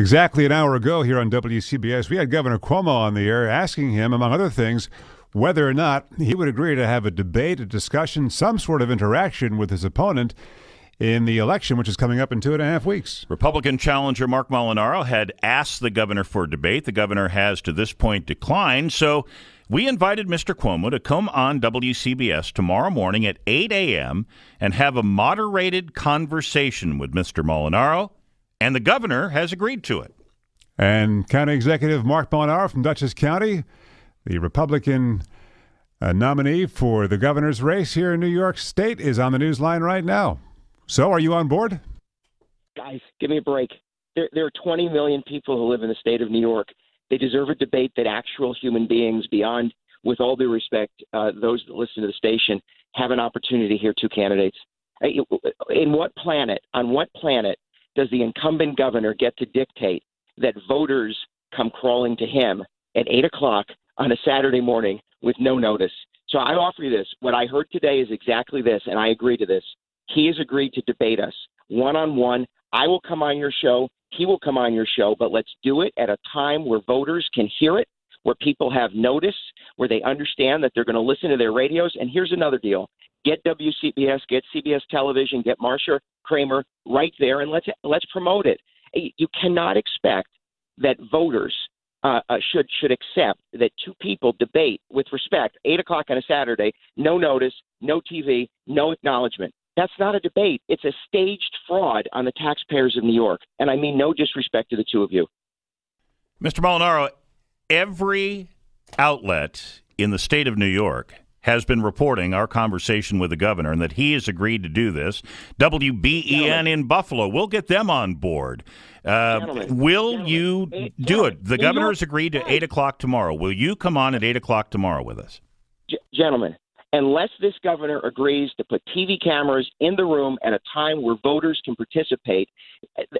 Exactly an hour ago here on WCBS, we had Governor Cuomo on the air asking him, among other things, whether or not he would agree to have a debate, a discussion, some sort of interaction with his opponent in the election, which is coming up in 2.5 weeks. Republican challenger Marc Molinaro had asked the governor for a debate. The governor has, to this point, declined. So we invited Mr. Cuomo to come on WCBS tomorrow morning at 8 a.m. and have a moderated conversation with Mr. Molinaro. And the governor has agreed to it. And County Executive Marc Molinaro from Dutchess County, the Republican nominee for the governor's race here in New York State, is on the news line right now. So, are you on board? Guys, give me a break. There are 20 million people who live in the state of New York. They deserve a debate that actual human beings, beyond, with all due respect, those that listen to the station, have an opportunity to hear two candidates. On what planet does the incumbent governor get to dictate that voters come crawling to him at 8 o'clock on a Saturday morning with no notice? So I offer you this. What I heard today is exactly this, and I agree to this. He has agreed to debate us one-on-one. I will come on your show. He will come on your show, but let's do it at a time where voters can hear it, where people have notice, where they understand that they're going to listen to their radios. And here's another deal. Get WCBS, get CBS Television, get Marsha Kramer right there, and let's promote it. You cannot expect that voters should accept that two people debate with respect, 8 o'clock on a Saturday, no notice, no TV, no acknowledgement. That's not a debate. It's a staged fraud on the taxpayers of New York, and I mean no disrespect to the two of you. Mr. Molinaro, every outlet in the state of New York has been reporting our conversation with the governor and that he has agreed to do this. WBEN in Buffalo, we'll get them on board. Will you do it? The governor has agreed to 8 o'clock tomorrow. Will you come on at 8 o'clock tomorrow with us? Gentlemen, unless this governor agrees to put TV cameras in the room at a time where voters can participate,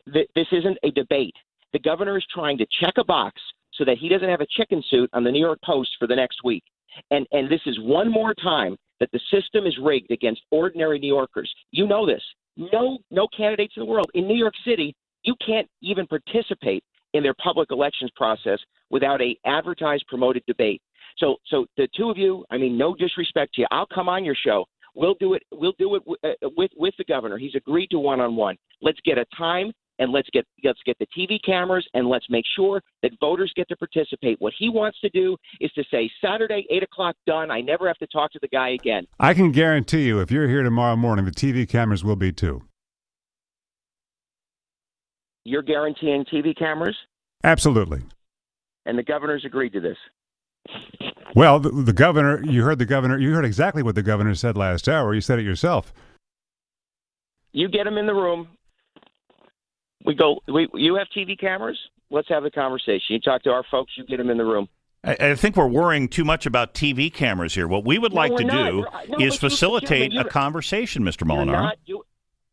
this isn't a debate. The governor is trying to check a box so that he doesn't have a chicken suit on the New York Post for the next week. And this is one more time that the system is rigged against ordinary New Yorkers. You know this. No candidates in the world. In New York City, you can't even participate in their public elections process without a advertised, promoted debate. So the two of you, I mean, no disrespect to you. I'll come on your show. We'll do it with the governor. He's agreed to one-on-one. Let's get a time. And let's get the TV cameras, and let's make sure that voters get to participate. What he wants to do is to say, Saturday, 8 o'clock, done. I never have to talk to the guy again. I can guarantee you, if you're here tomorrow morning, the TV cameras will be too. You're guaranteeing TV cameras? Absolutely. And the governor's agreed to this. Well, the governor, you heard exactly what the governor said last hour. You said it yourself. You get him in the room. You have TV cameras? Let's have the conversation. You talk to our folks, you get them in the room. I think we're worrying too much about TV cameras here. What we would like to do is facilitate a conversation, Mr. Molinaro.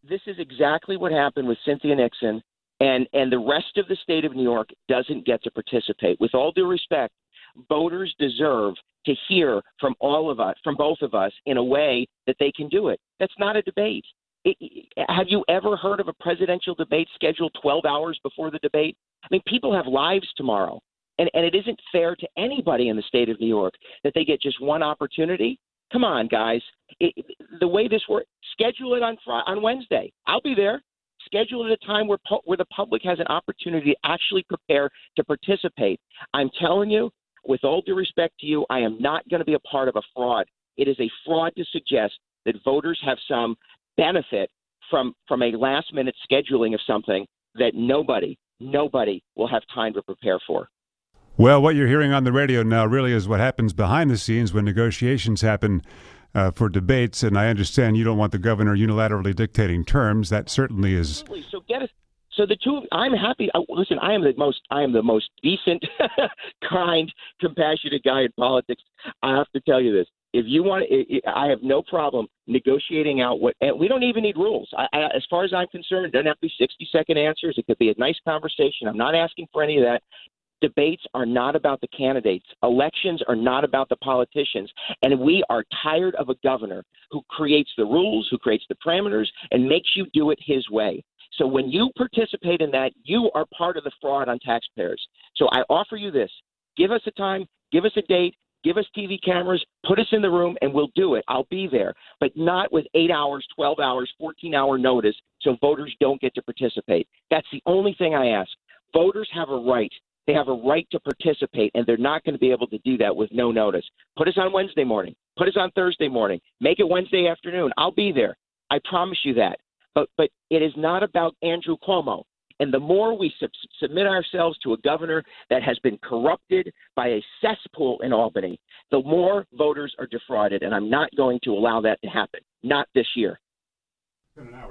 This is exactly what happened with Cynthia Nixon, and the rest of the state of New York doesn't get to participate. With all due respect, voters deserve to hear from all of us, from both of us, in a way that they can do it. That's not a debate. Have you ever heard of a presidential debate scheduled 12 hours before the debate? I mean, people have lives tomorrow, and it isn't fair to anybody in the state of New York that they get just one opportunity. Come on, guys. The way this works, schedule it on Wednesday. I'll be there. Schedule it at a time where the public has an opportunity to actually prepare to participate. I'm telling you, with all due respect to you, I am not going to be a part of a fraud. It is a fraud to suggest that voters have some benefit from a last-minute scheduling of something that nobody will have time to prepare for. Well, what you're hearing on the radio now really is what happens behind the scenes when negotiations happen for debates, and I understand you don't want the governor unilaterally dictating terms. That certainly is. So get us. So the two. I'm happy. Listen, I am the most decent, kind, compassionate guy in politics. I have to tell you this. If you want, I have no problem negotiating out what. And we don't even need rules. As far as I'm concerned, it doesn't have to be 60-second answers. It could be a nice conversation. I'm not asking for any of that. Debates are not about the candidates. Elections are not about the politicians. And we are tired of a governor who creates the rules, who creates the parameters, and makes you do it his way. So when you participate in that, you are part of the fraud on taxpayers. So I offer you this. Give us a time, give us a date, give us TV cameras, put us in the room, and we'll do it. I'll be there, but not with 8 hours, 12 hours, 14-hour notice so voters don't get to participate. That's the only thing I ask. Voters have a right. They have a right to participate, and they're not going to be able to do that with no notice. Put us on Wednesday morning. Put us on Thursday morning. Make it Wednesday afternoon. I'll be there. I promise you that. But it is not about Andrew Cuomo. And the more we submit ourselves to a governor that has been corrupted by a cesspool in Albany, the more voters are defrauded. And I'm not going to allow that to happen. Not this year.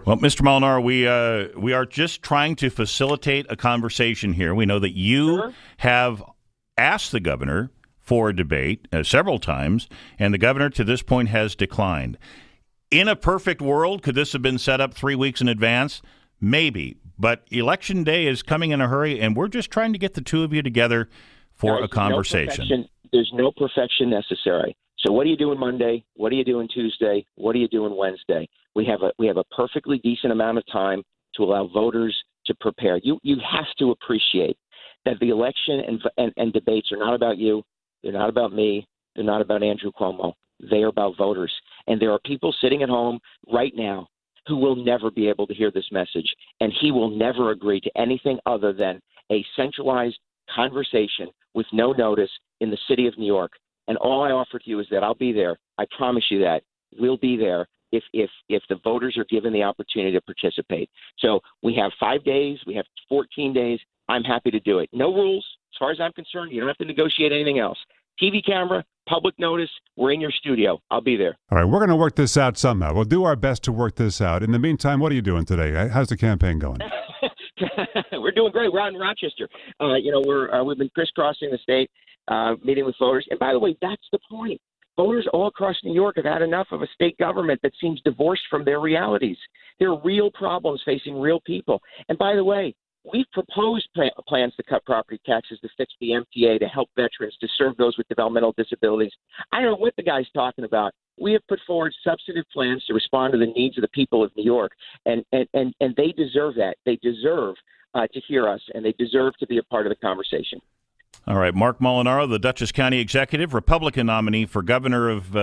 Well, Mr. Molinaro, we are just trying to facilitate a conversation here. We know that you have asked the governor for a debate several times, and the governor to this point has declined. In a perfect world, could this have been set up 3 weeks in advance? Maybe. But Election Day is coming in a hurry, and we're just trying to get the two of you together for a conversation. There's no perfection necessary. So what are you doing Monday? What are you doing Tuesday? What are you doing Wednesday? We have a perfectly decent amount of time to allow voters to prepare. You have to appreciate that the election and debates are not about you. They're not about me. They're not about Andrew Cuomo. They are about voters. And there are people sitting at home right now who will never be able to hear this message, and he will never agree to anything other than a centralized conversation with no notice in the city of New York. And all I offer to you is that I'll be there. I promise you that. We'll be there if the voters are given the opportunity to participate. So we have 5 days. We have 14 days. I'm happy to do it. No rules. As far as I'm concerned, you don't have to negotiate anything else. TV camera, public notice, we're in your studio. I'll be there. All right, we're going to work this out somehow. We'll do our best to work this out. In the meantime, what are you doing today? How's the campaign going? We're doing great. We're out in Rochester. We've been crisscrossing the state, meeting with voters. And by the way, that's the point. Voters all across New York have had enough of a state government that seems divorced from their realities. There are real problems facing real people. And by the way, we've proposed plans to cut property taxes, to fix the MTA, to help veterans, to serve those with developmental disabilities. I don't know what the guy's talking about. We have put forward substantive plans to respond to the needs of the people of New York, and they deserve that. They deserve to hear us, and they deserve to be a part of the conversation. All right, Marc Molinaro, the Dutchess County Executive, Republican nominee for governor of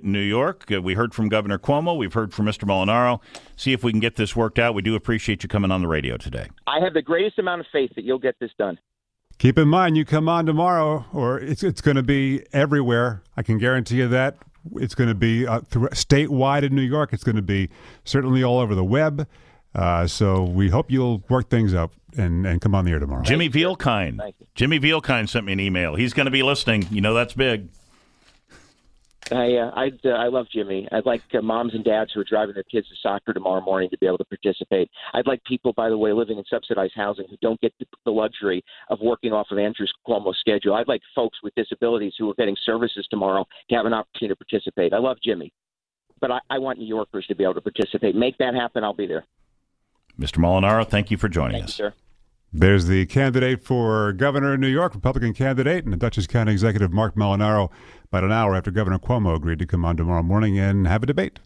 New York. We heard from Governor Cuomo. We've heard from Mr. Molinaro. See if we can get this worked out. We do appreciate you coming on the radio today. I have the greatest amount of faith that you'll get this done. Keep in mind, you come on tomorrow, or it's going to be everywhere. I can guarantee you that. It's going to be statewide in New York. It's going to be certainly all over the web. So we hope you'll work things up and come on the air tomorrow. Jimmy Vielkind sent me an email. He's going to be listening. You know that's big. I love Jimmy. I'd like moms and dads who are driving their kids to soccer tomorrow morning to be able to participate. I'd like people, by the way, living in subsidized housing who don't get the luxury of working off of Andrew Cuomo's schedule. I'd like folks with disabilities who are getting services tomorrow to have an opportunity to participate. I love Jimmy, but I want New Yorkers to be able to participate. Make that happen. I'll be there. Mr. Molinaro, thank you for joining us. Thank you, sir. There's the candidate for governor of New York, Republican candidate, and the Dutchess County Executive Marc Molinaro, about an hour after Governor Cuomo agreed to come on tomorrow morning and have a debate.